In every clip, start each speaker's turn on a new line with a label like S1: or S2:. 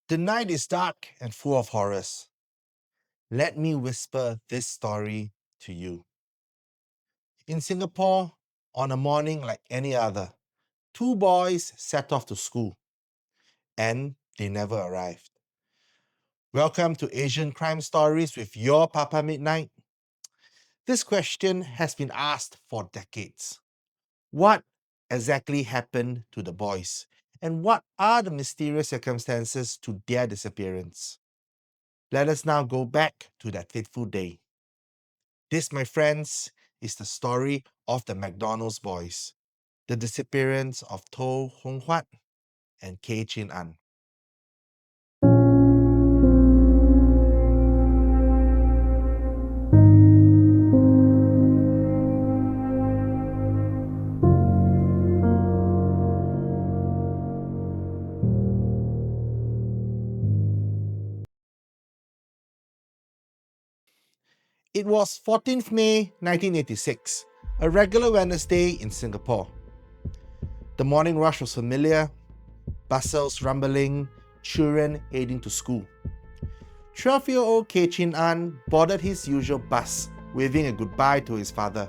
S1: The night is dark and full of horrors. Let me whisper this story to you. In Singapore, on a morning like any other, two boys set off to school and they never arrived. Welcome to Asian Crime Stories with your Papa Midnight. This question has been asked for decades. What exactly happened to the boys? And what are the mysterious circumstances to their disappearance? Let us now go back to that fateful day. This, my friends, is the story of the McDonald's boys, the disappearance of To Hong Huat and Kei Chin An. It was 14th May 1986, a regular Wednesday in Singapore. The morning rush was familiar, bustles rumbling, children heading to school. 12-year-old Kei Chin An boarded his usual bus, waving a goodbye to his father.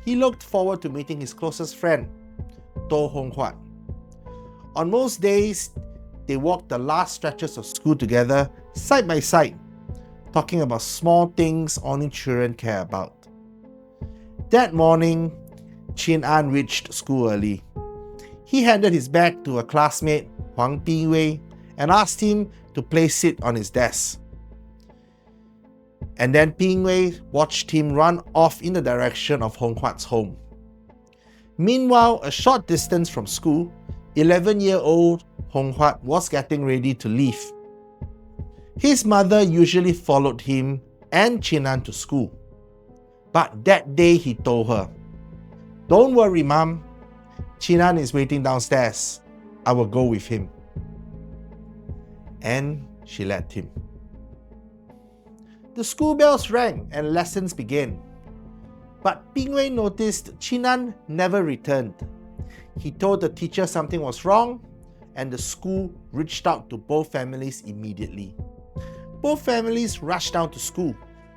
S1: He looked forward to meeting his closest friend, To Hong Huat. On most days, they walked the last stretches of school together, side by side, talking about small things only children care about. That morning, Chin An reached school early. He handed his bag to a classmate, Huang Wei, and asked him to place it on his desk. And then Wei watched him run off in the direction of Hong Huat's home. Meanwhile, a short distance from school, 11-year-old Hong Huat was getting ready to leave. His mother usually followed him and Chin An to school. But that day he told her, "Don't worry, Mom. Chin An is waiting downstairs. I will go with him." And she let him. The school bells rang and lessons began. But Wei noticed Chin An never returned. He told the teacher something was wrong, and the school reached out to both families immediately. Both families rushed down to school,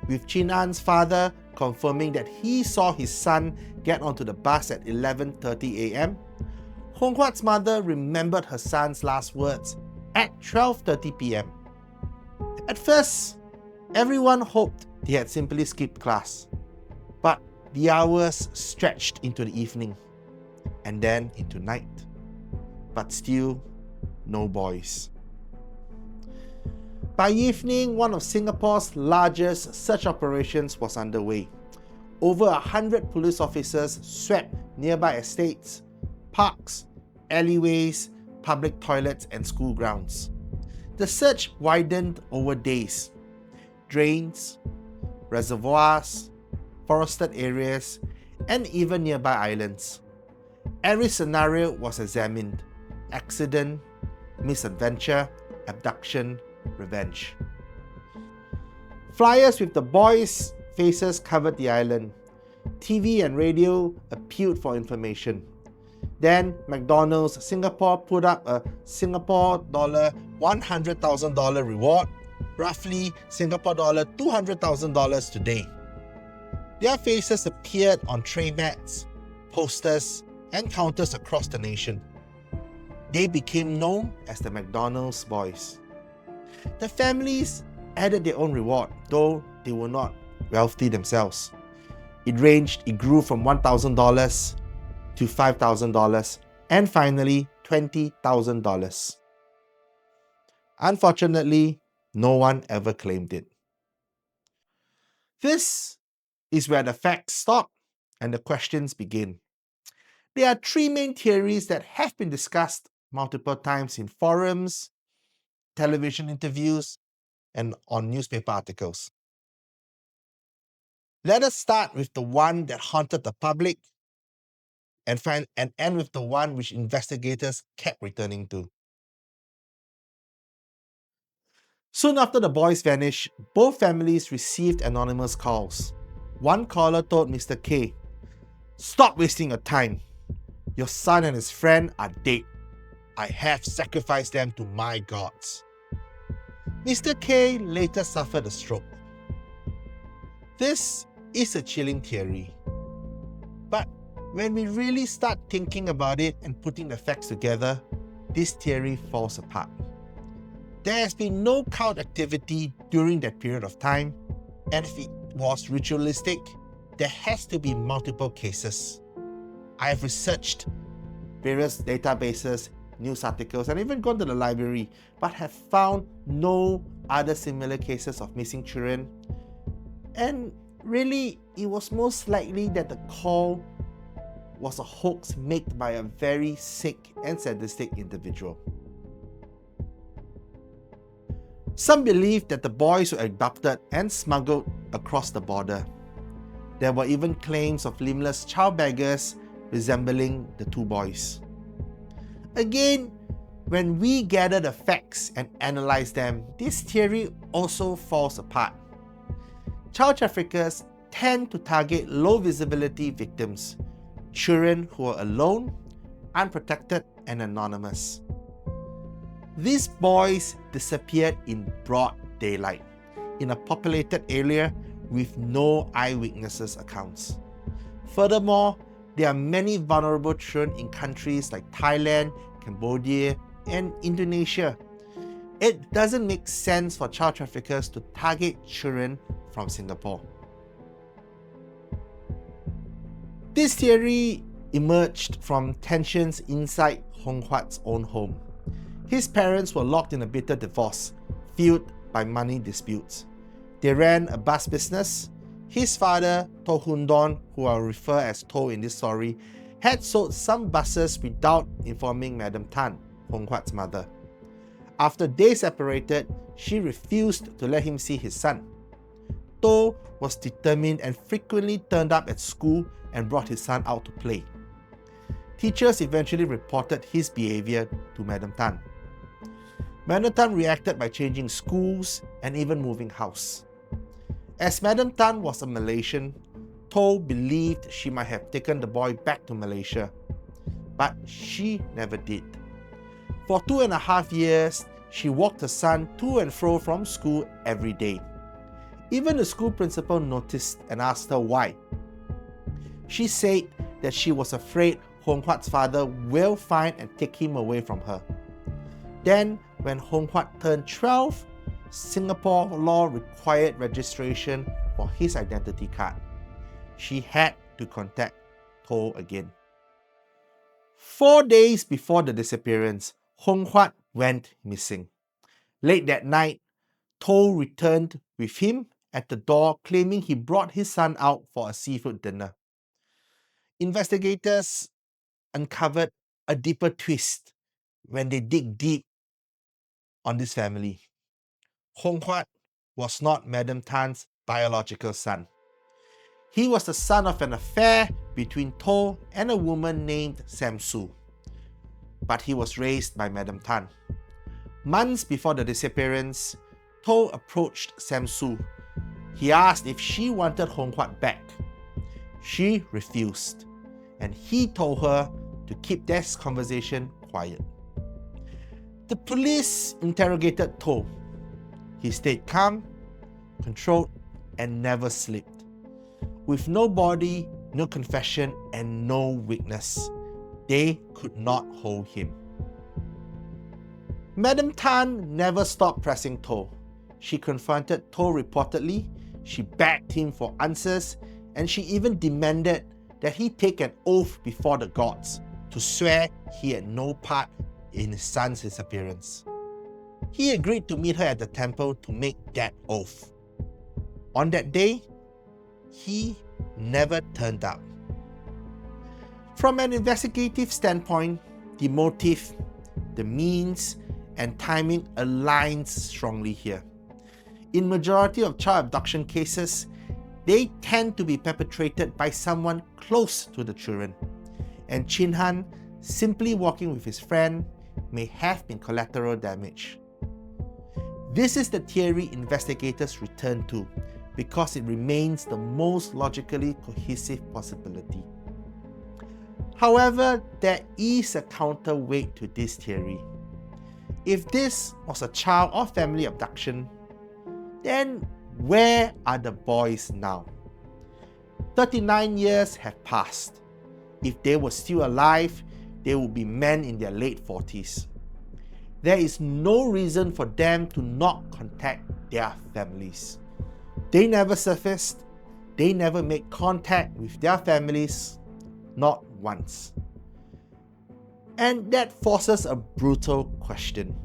S1: with Chin An's father confirming that he saw his son get onto the bus at 11:30 a.m. Hong Huat's mother remembered her son's last words at 12:30 p.m. At first, everyone hoped they had simply skipped class. But the hours stretched into the evening, and then into night. But still, no boys. By evening, one of Singapore's largest search operations was underway. Over 100 police officers swept nearby estates, parks, alleyways, public toilets, and school grounds. The search widened over days. Drains, reservoirs, forested areas, and even nearby islands. Every scenario was examined: accident, misadventure, abduction, revenge. Flyers with the boys' faces covered the island. TV and radio appealed for information. Then McDonald's Singapore put up a Singapore dollar $100,000 reward, roughly Singapore dollar $200,000 today. Their faces appeared on tray mats, posters, and counters across the nation. They became known as the McDonald's boys. The families added their own reward, though they were not wealthy themselves. It grew from $1,000 to $5,000 and finally $20,000. Unfortunately, no one ever claimed it. This is where the facts stop and the questions begin. There are three main theories that have been discussed multiple times in forums, television interviews, and on newspaper articles. Let us start with the one that haunted the public and end with the one which investigators kept returning to. Soon after the boys vanished, both families received anonymous calls. One caller told Mr. K, "Stop wasting your time. Your son and his friend are dead. I have sacrificed them to my gods." Mr. K later suffered a stroke. This is a chilling theory. But when we really start thinking about it and putting the facts together, this theory falls apart. There has been no cult activity during that period of time, and if it was ritualistic, there has to be multiple cases. I have researched various databases, news articles, and even gone to the library, but have found no other similar cases of missing children. And really, it was most likely that the call was a hoax made by a very sick and sadistic individual. Some believe that the boys were abducted and smuggled across the border. There were even claims of limbless child beggars resembling the two boys. Again, when we gather the facts and analyze them, this theory also falls apart. Child traffickers tend to target low visibility victims, children who are alone, unprotected, and anonymous. These boys disappeared in broad daylight, in a populated area with no eyewitnesses accounts. Furthermore, there are many vulnerable children in countries like Thailand, Cambodia, and Indonesia. It doesn't make sense for child traffickers to target children from Singapore. This theory emerged from tensions inside Huat's own home. His parents were locked in a bitter divorce, fueled by money disputes. They ran a bus business. His father, To Hundon, who I'll refer as To in this story, had sold some buses without informing Madam Tan, Huat's mother. After they separated, she refused to let him see his son. To was determined and frequently turned up at school and brought his son out to play. Teachers eventually reported his behavior to Madam Tan. Madam Tan reacted by changing schools and even moving house. As Madam Tan was a Malaysian, To believed she might have taken the boy back to Malaysia, but she never did. For 2.5 years, she walked her son to and fro from school every day. Even the school principal noticed and asked her why. She said that she was afraid Huat's father will find and take him away from her. Then, when Huat turned 12, Singapore law required registration for his identity card. She had to contact To again. 4 days before the disappearance, Huat went missing. Late that night, To returned with him at the door, claiming he brought his son out for a seafood dinner. Investigators uncovered a deeper twist when they dig deep on this family. Huat was not Madam Tan's biological son. He was the son of an affair between To and a woman named Samsu, but he was raised by Madam Tan. Months before the disappearance, To approached Samsu. He asked if she wanted Huat back. She refused, and he told her to keep this conversation quiet. The police interrogated To. He stayed calm, controlled, and never slipped. With no body, no confession, and no witness, they could not hold him. Madam Tan never stopped pressing To. She confronted To reportedly, she begged him for answers, and she even demanded that he take an oath before the gods to swear he had no part in his son's disappearance. He agreed to meet her at the temple to make that oath. On that day, he never turned up. From an investigative standpoint, the motive, the means, and timing aligns strongly here. In majority of child abduction cases, they tend to be perpetrated by someone close to the children, and Chin Han, simply walking with his friend, may have been collateral damage. This is the theory investigators return to because it remains the most logically cohesive possibility. However, there is a counterweight to this theory. If this was a child or family abduction, then where are the boys now? 39 years have passed. If they were still alive, they would be men in their late 40s. There is no reason for them to not contact their families. They never surfaced. They never made contact with their families, not once. And that forces a brutal question.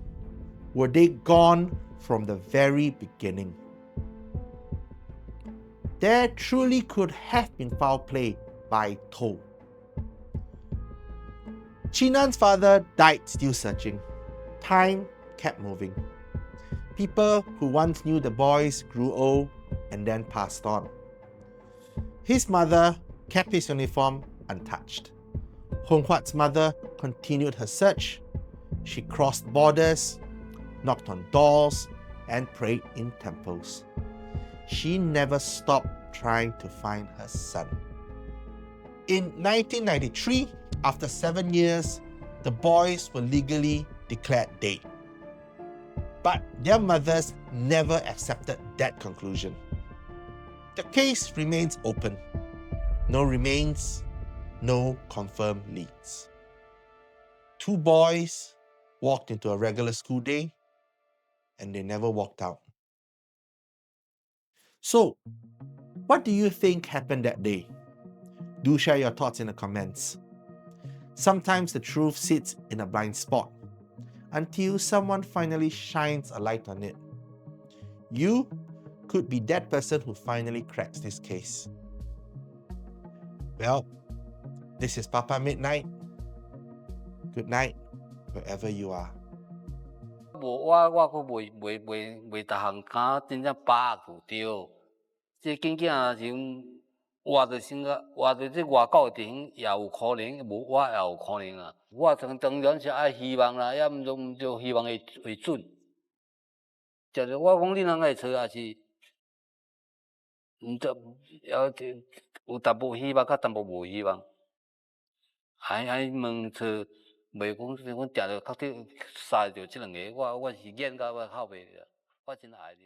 S1: Were they gone from the very beginning? There truly could have been foul play by Toh. Chinan's father died still searching. Time kept moving. People who once knew the boys grew old and then passed on. His mother kept his uniform untouched. Huat's mother continued her search. She crossed borders, knocked on doors, and prayed in temples. She never stopped trying to find her son. In 1993, after 7 years, the boys were legally declared dead. But their mothers never accepted that conclusion. The case remains open. No remains, no confirmed leads. 2 boys walked into a regular school day and they never walked out. So, what do you think happened that day? Do share your thoughts in the comments. Sometimes the truth sits in a blind spot until someone finally shines a light on it. You could be that person who finally cracks this case. Well, this is Papa Midnight. Good night, wherever you are.
S2: 我佫袂逐项敢真正把握着，即囡仔时活着生个活着即外口的地方也有可能，无我也有可能啊。我当然是爱希望啦，也毋就希望会准。就是我讲你人会错，也是毋得有淡薄希望，甲淡薄无希望。爱问错，袂讲是阮定着确定杀着即两个，我是演到我后背，我真爱你。